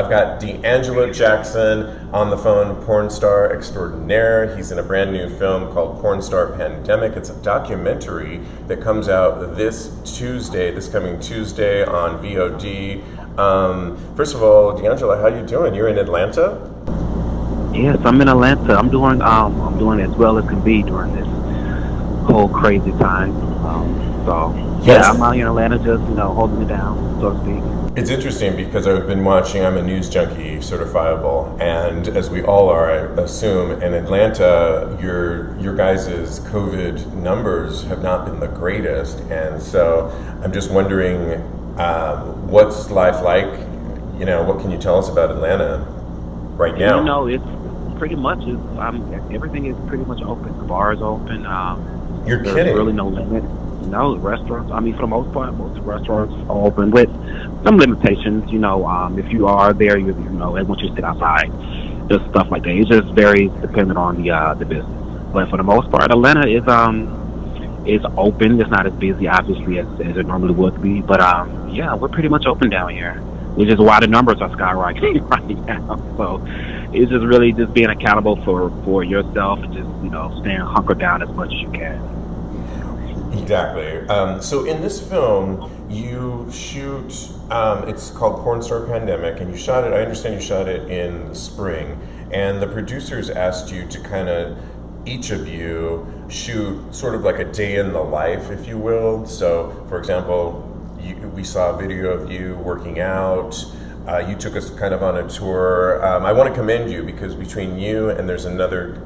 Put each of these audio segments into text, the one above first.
I've got DeAngelo Jackson on the phone, Pornstar extraordinaire. He's in a brand new film called Pornstar Pandemic. It's a documentary that comes out this coming Tuesday on VOD. First of all, DeAngelo, how you doing? You're in Atlanta? Yes, I'm in Atlanta. I'm doing as well as can be during this whole crazy time. I'm out here in Atlanta, just holding it down, so to speak. It's interesting because I've been watching, I'm a news junkie, certifiable, and as we all are, I assume, in Atlanta, your guys' COVID numbers have not been the greatest, and so I'm just wondering, what's life like? What can you tell us about Atlanta right now? It's pretty much, everything is pretty much open. The bar is open. You're there's kidding. Really no limit. No, restaurants, for the most part, most restaurants are open with some limitations. If you are there, they want you to sit outside, just stuff like that. It just varies depending on the business. But for the most part, Atlanta is open. It's not as busy, obviously, as it normally would be. But, we're pretty much open down here, which is why the numbers are skyrocketing right now. So it's just really just being accountable for yourself and just, staying hunkered down as much as you can. Exactly. So in this film, you shoot, it's called Pornstar Pandemic, and you shot it, I understand you shot it in the spring, and the producers asked you to kind of, each of you, shoot sort of like a day in the life, if you will. So, for example, we saw a video of you working out. You took us kind of on a tour. I want to commend you because between you and there's another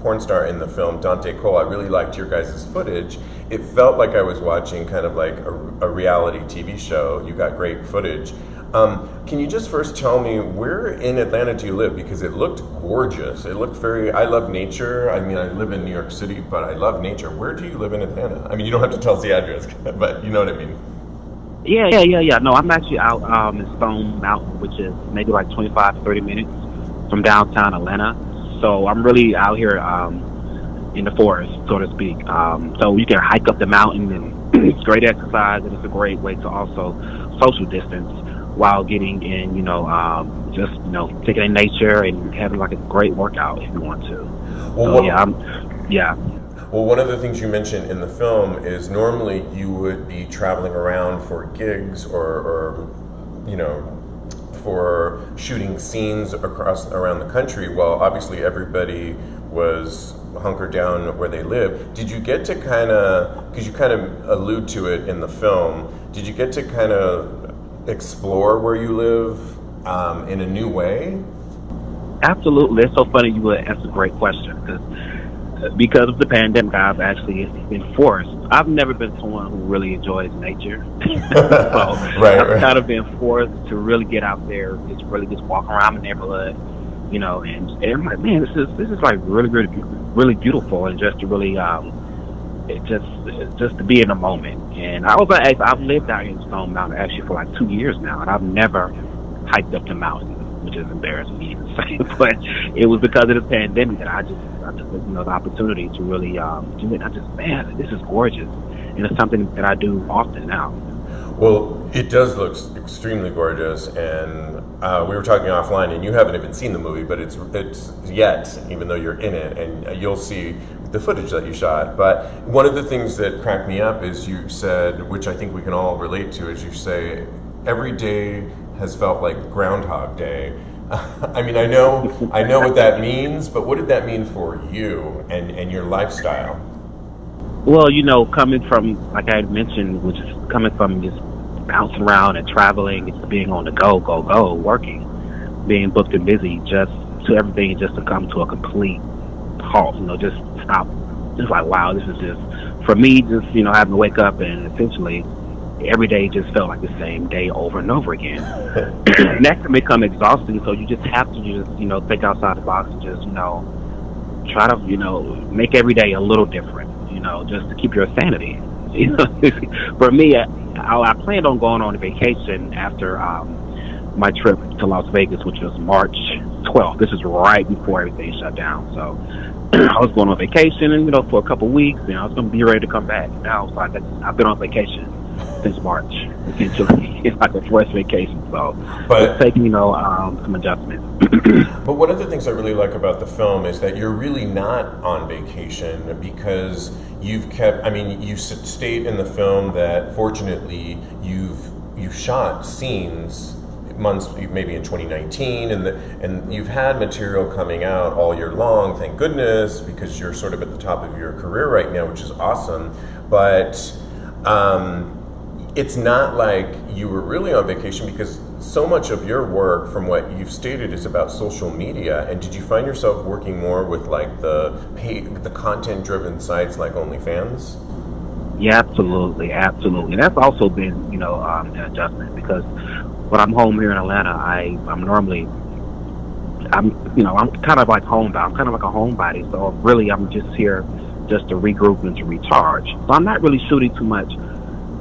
porn star in the film, Dante Cole, I really liked your guys' footage. It felt like I was watching kind of like a reality TV show. You got great footage. Can you just first tell me, where in Atlanta do you live? Because it looked gorgeous. It looked I love nature. I live in New York City, but I love nature. Where do you live in Atlanta? You don't have to tell us the address, but you know what I mean. Yeah. No, I'm actually out in Stone Mountain, which is maybe like 25 to 30 minutes from downtown Atlanta. So I'm really out here in the forest, so to speak. So you can hike up the mountain, and it's great exercise, and it's a great way to also social distance while getting in, taking in nature and having like a great workout if you want to. Well, one of the things you mentioned in the film is normally you would be traveling around for gigs or for shooting scenes around the country. Well, obviously everybody was hunkered down where they live. Did you get to because you kind of allude to it in the film, did you get to kind of explore where you live in a new way? Absolutely. It's so funny you would ask a great question because of the pandemic, I've actually been forced. I've never been someone who really enjoys nature. I've kind of been forced to really get out there, just walk around the neighborhood, and I'm like, man, this is like really, really, really beautiful, and just to really, just to be in the moment. And I've lived out in Stone Mountain actually for like 2 years now, and I've never hiked up the mountain, which is embarrassing to even say, but it was because of the pandemic that I just the opportunity to really do it. I just, man, this is gorgeous, and it's something that I do often now. Well, it does look extremely gorgeous, and we were talking offline, and you haven't even seen the movie, but it's yet, even though you're in it, and you'll see the footage that you shot. But one of the things that cracked me up is you said, which I think we can all relate to, is you say every day has felt like Groundhog Day. I know what that means, but what did that mean for you and your lifestyle? Well, coming from, like I had mentioned, which is coming from just bouncing around and traveling, just being on the go, working, being booked and busy, just to everything just to come to a complete halt, just stop. Just like, wow, this is just, for me, just, having to wake up and essentially every day just felt like the same day over and over again. And that can become exhausting, so you just have to just, think outside the box and just, try to, make every day a little different, just to keep your sanity. For me, I planned on going on a vacation after my trip to Las Vegas, which was March 12th. This is right before everything shut down. So I was going on vacation, and for a couple of weeks, I was going to be ready to come back. Now it's like I've been on vacation since March, essentially. It's like a forced vacation, so But it's taking, some adjustments. But one of the things I really like about the film is that you're really not on vacation because you've kept. I mean, you state in the film that fortunately you shot scenes months maybe in 2019 and you've had material coming out all year long, thank goodness, because you're sort of at the top of your career right now, which is awesome. But it's not like you were really on vacation because so much of your work, from what you've stated, is about social media. And did you find yourself working more with like the content-driven sites like OnlyFans? Yeah, absolutely. That's also been, an adjustment because when I'm home here in Atlanta, I'm kind of like homebound. I'm kind of like a homebody. So really, I'm just here just to regroup and to recharge. So I'm not really shooting too much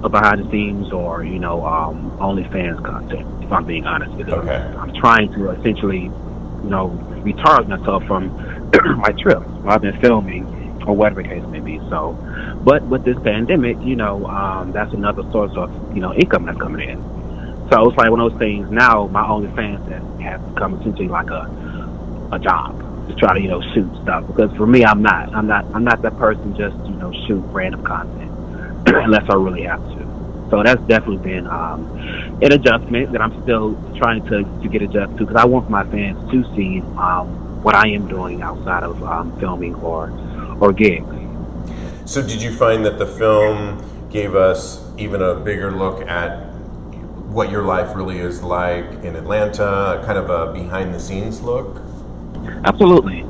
behind the scenes or, OnlyFans content, if I'm being honest with you. Okay. I'm trying to essentially, recharge myself from my trip. I've been filming or whatever the case may be. So, but with this pandemic, that's another source of, income that's coming in. So it's like one of those things now, my OnlyFans has become essentially like a job to try to, shoot stuff. Because for me, I'm not that person just, shoot random content unless I really have to. So that's definitely been an adjustment that I'm still trying to get adjusted to because I want my fans to see what I am doing outside of filming or gigs. So did you find that the film gave us even a bigger look at what your life really is like in Atlanta, kind of a behind-the-scenes look? Absolutely.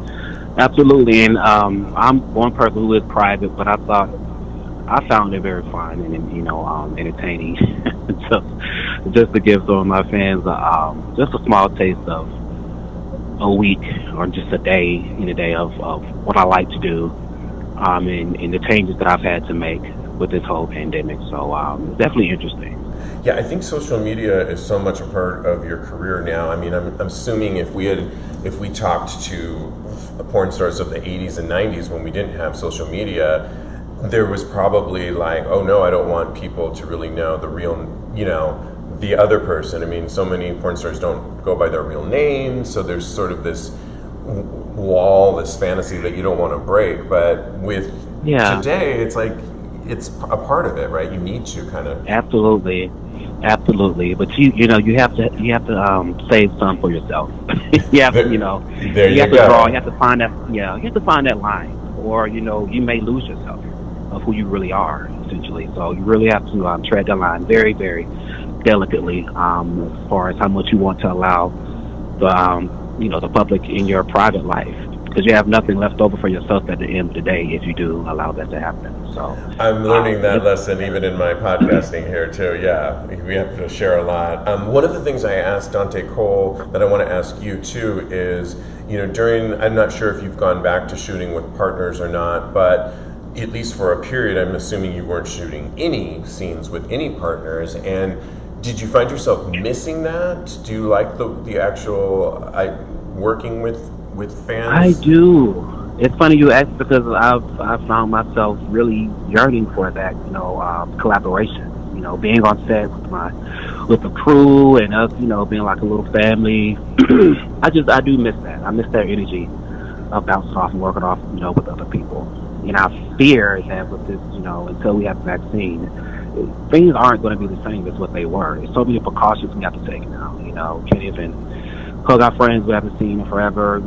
And I'm one person who is private, but I found it very fun and entertaining. just to give some of my fans just a small taste of a week or just a day in a day of what I like to do, and the changes that I've had to make with this whole pandemic. So it's definitely interesting. Yeah, I think social media is so much a part of your career now. I mean, I'm assuming if we talked to porn stars of the 80s and 90s when we didn't have social media, there was probably like, oh no, I don't want people to really know the real, the other person. I mean, so many porn stars don't go by their real names, so there's sort of this wall, this fantasy that you don't want to break. But with today, it's like it's a part of it, right? You need to kind of absolutely. But you have to save some for yourself. You have to, there you have go. to draw. You have to find that. Yeah, you have to find that line, or you may lose yourself of who you really are, essentially. So you really have to tread the line very, very delicately as far as how much you want to allow the public in your private life, because you have nothing left over for yourself at the end of the day if you do allow that to happen. So I'm learning that lesson even in my podcasting here too. Yeah, we have to share a lot. One of the things I asked Dante Cole that I want to ask you too is, I'm not sure if you've gone back to shooting with partners or not, but at least for a period, I'm assuming you weren't shooting any scenes with any partners. And did you find yourself missing that? Do you like the actual working with fans? I do. It's funny you ask because I've found myself really yearning for that, collaboration. Being on set with the crew and us, being like a little family. I do miss that. I miss that energy of bouncing off and working off, with other people. And our fear is that with this, until we have the vaccine, things aren't going to be the same as what they were. There's so many precautions we have to take now. Can't even hug our friends we haven't seen in forever.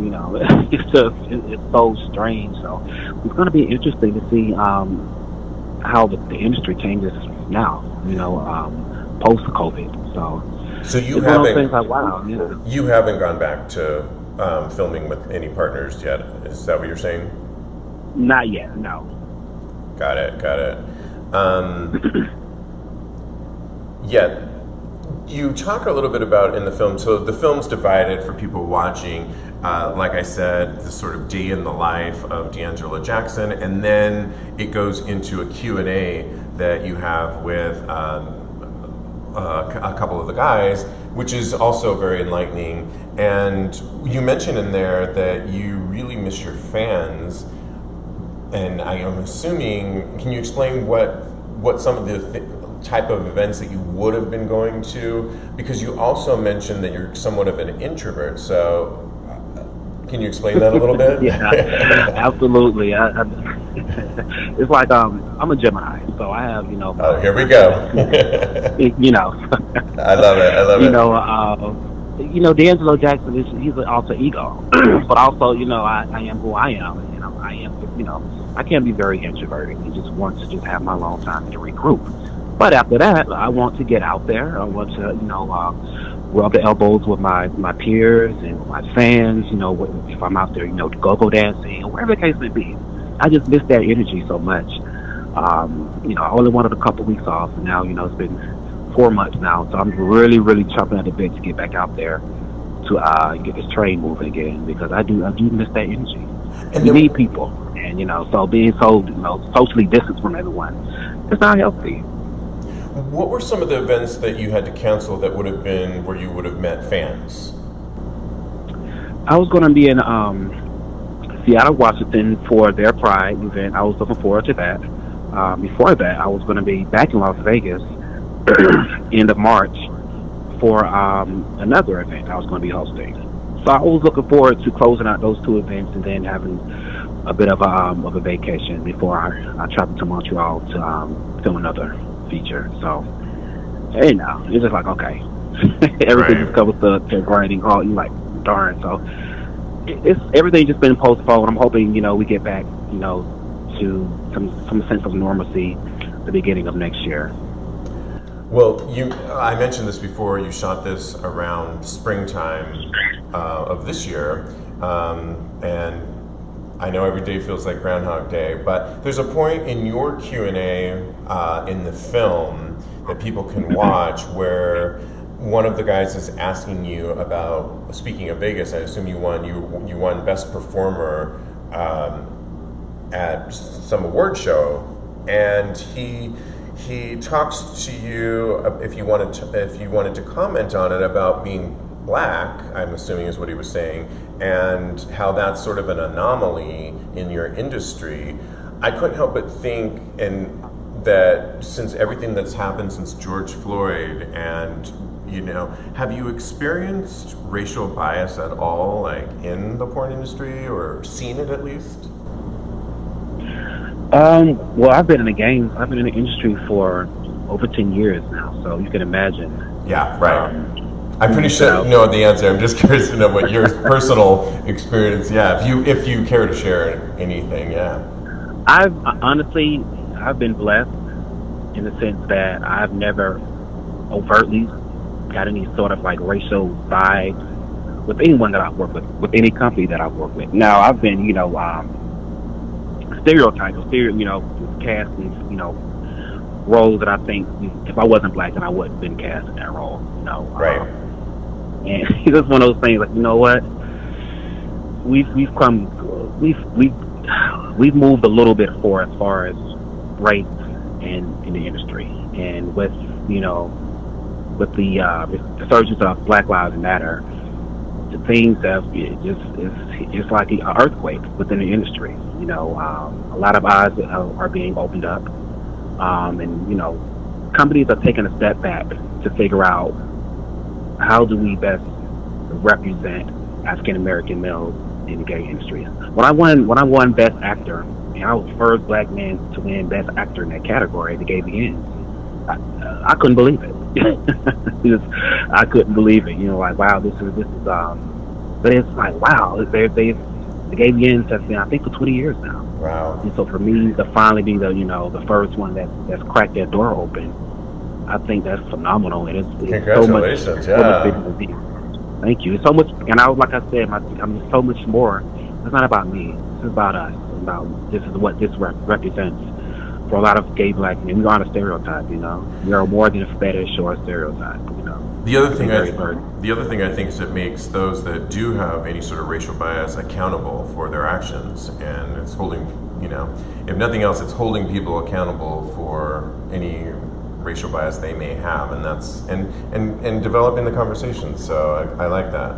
It's so strange. So it's going to be interesting to see how the industry changes now. Post COVID. So you haven't like, wow, yeah. You haven't gone back to filming with any partners yet. Is that what you're saying? Not yet. No. Got it. Yeah. You talk a little bit about in the film, so the film's divided for people watching, like I said, the sort of day in the life of DeAngelo Jackson, and then it goes into a Q&A that you have with a couple of the guys, which is also very enlightening. And you mentioned in there that you really miss your fans, and I am assuming, can you explain what some of the type of events that you would have been going to? Because you also mentioned that you're somewhat of an introvert, so can you explain that a little bit? Yeah, absolutely. It's like I'm a Gemini, so I have Oh, here we go. you know I love it. I love you it. know DeAngelo Jackson he's an alter ego, but also I am who I am, and I am I can be very introverted and just want to just have my alone time to regroup. But after that, I want to get out there. I want to rub the elbows with my peers and with my fans. If I'm out there, go dancing or whatever the case may be. I just miss that energy so much. I only wanted a couple weeks off, and now it's been 4 months now, so I'm really, really chomping at the bit to get back out there to get this train moving again, because I do miss that energy. And you need people, and so being so socially distanced from everyone, it's not healthy. What were some of the events that you had to cancel that would have been where you would have met fans? I was going to be in Seattle, Washington for their Pride event. I was looking forward to that. Before that, I was going to be back in Las Vegas end of March for another event I was going to be hosting. So I was looking forward to closing out those 2 events and then having a bit of a vacation before I traveled to Montreal to film another feature. So it's just like, okay, everything just comes to grinding halt. You like, darn. So it's everything just been postponed. I'm hoping we get back to some sense of normalcy the beginning of next year. Well, I mentioned this before. You shot this around springtime of this year, and I know every day feels like Groundhog Day, but there's a point in your Q&A in the film that people can watch where one of the guys is asking you about, speaking of Vegas, I assume you won Best Performer at some award show, and he talks to you if you wanted to comment on it about being black, I'm assuming is what he was saying, and how that's sort of an anomaly in your industry. I couldn't help but think that since everything that's happened since George Floyd, and have you experienced racial bias at all, like in the porn industry, or seen it at least? Well, I've been in the industry for over 10 years now, so you can imagine. Yeah, right. I'm pretty sure you know the answer. I'm just curious to know what your personal experience. Yeah, if you care to share anything. Yeah. I've been blessed in the sense that I've never overtly got any sort of like racial vibe with anyone that I've worked with any company that I've worked with. Now I've been stereotypes, cast in roles that I think if I wasn't black, then I wouldn't have been cast in that role. Right. And it's just one of those things. Like, you know what? We've moved a little bit forward as far as race in the industry, and with the resurgence of Black Lives Matter, the things that it's like an earthquake within the industry. A lot of eyes are being opened up, and companies are taking a step back to figure out how do we best represent African American males in the gay industry. When I won Best Actor, and I was the first black man to win Best Actor in that category, the Gay Begins, I couldn't believe it. I couldn't believe it. Like, wow, this is but it's like, wow, the Gay Begins has been, I think, for 20 years now. Wow. And so for me to finally be the first one that's cracked that door open, I think that's phenomenal, and it's congratulations, so much. Thank you. It's so much, and like I said, I'm so much more. It's not about me. It's about us. It's about this is what this represents for a lot of gay black men. We aren't a stereotype, We are more than a fetish or a stereotype, The other thing I think is it makes those that do have any sort of racial bias accountable for their actions, and it's holding, if nothing else, it's holding people accountable for any racial bias they may have, and that's and developing the conversation. So I like that.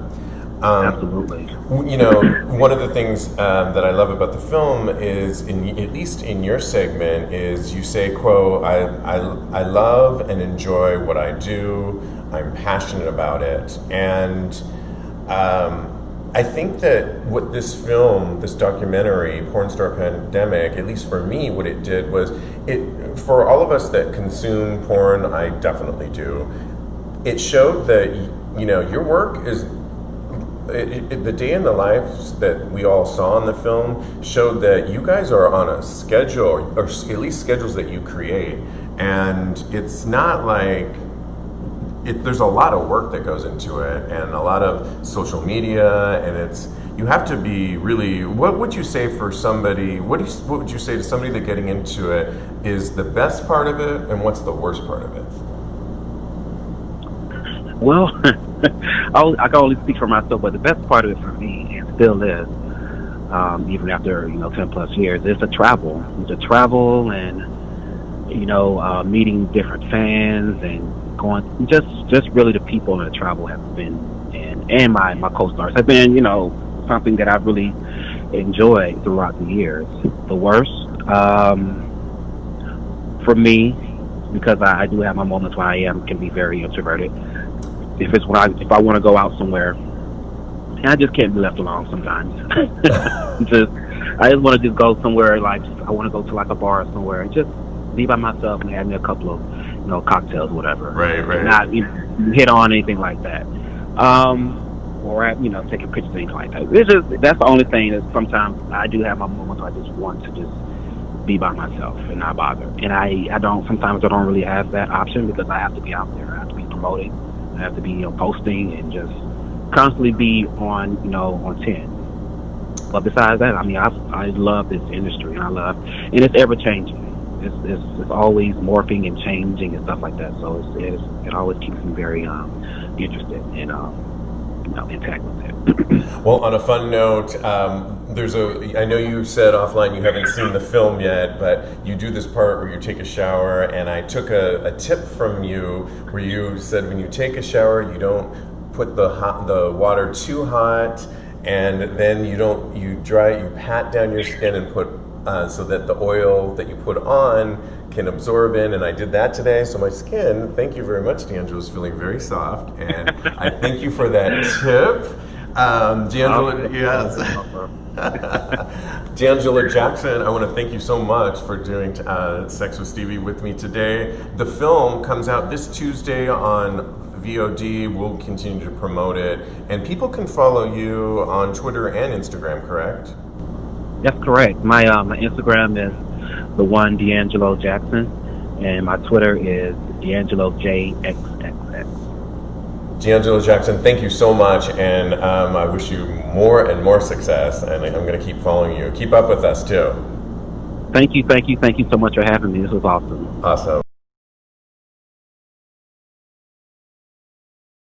Absolutely. You know, one of the things that I love about the film is, at least in your segment, is you say, quote, I love and enjoy what I do. I'm passionate about it. And I think that what this film, this documentary, Pornstar Pandemic, at least for me, what it did was, for all of us that consume porn, I definitely do, it showed that, you know, your work is, the day in the lives that we all saw in the film showed that you guys are on a schedule, or at least schedules that you create. And it's not like, there's a lot of work that goes into it, and a lot of social media, and you have to be really, what would you say for somebody, what would you say to somebody that getting into it is the best part of it, and what's the worst part of it? Well, I can only speak for myself, but the best part of it for me, and still is, even after 10 plus years, is the travel. It's the travel, and meeting different fans, and going just really the people in the travel have been, and my co-stars have been something that I've really enjoyed throughout the years. The worst, for me, because I do have my moments when I can be very introverted. If I want to go out somewhere, and I just can't be left alone sometimes. I just want to just go somewhere, like I want to go to like a bar or somewhere and just be by myself and have me a couple of cocktails, whatever. Right. Not hit on anything like that. Or taking pictures, things like that. That's the only thing that sometimes I do have my moments where I just want to just be by myself and not bother. And sometimes I don't really have that option because I have to be out there. I have to be promoting. I have to be posting and just constantly be on 10. But besides that, I love this industry, and it's ever changing. It's always morphing and changing and stuff like that. So it always keeps me very interested and intact with it. Well, on a fun note, I know you said offline you haven't seen the film yet, but you do this part where you take a shower, and I took a tip from you where you said when you take a shower, you don't put the water too hot, and then you pat down your skin and put so that the oil that you put on can absorb in, and I did that today, so my skin, thank you very much, DeAngelo, is feeling very soft, and I thank you for that tip. DeAngelo, yes. DeAngelo Jackson, I want to thank you so much for doing Sex with Stevie with me today. The film comes out this Tuesday on VOD. We'll continue to promote it, and people can follow you on Twitter and Instagram, correct? That's correct. My Instagram is the one DeAngelo Jackson, and my Twitter is DeAngelo JXXX. DeAngelo Jackson, thank you so much, and I wish you more and more success, and I'm going to keep following you. Keep up with us, too. Thank you so much for having me. This was awesome. Awesome.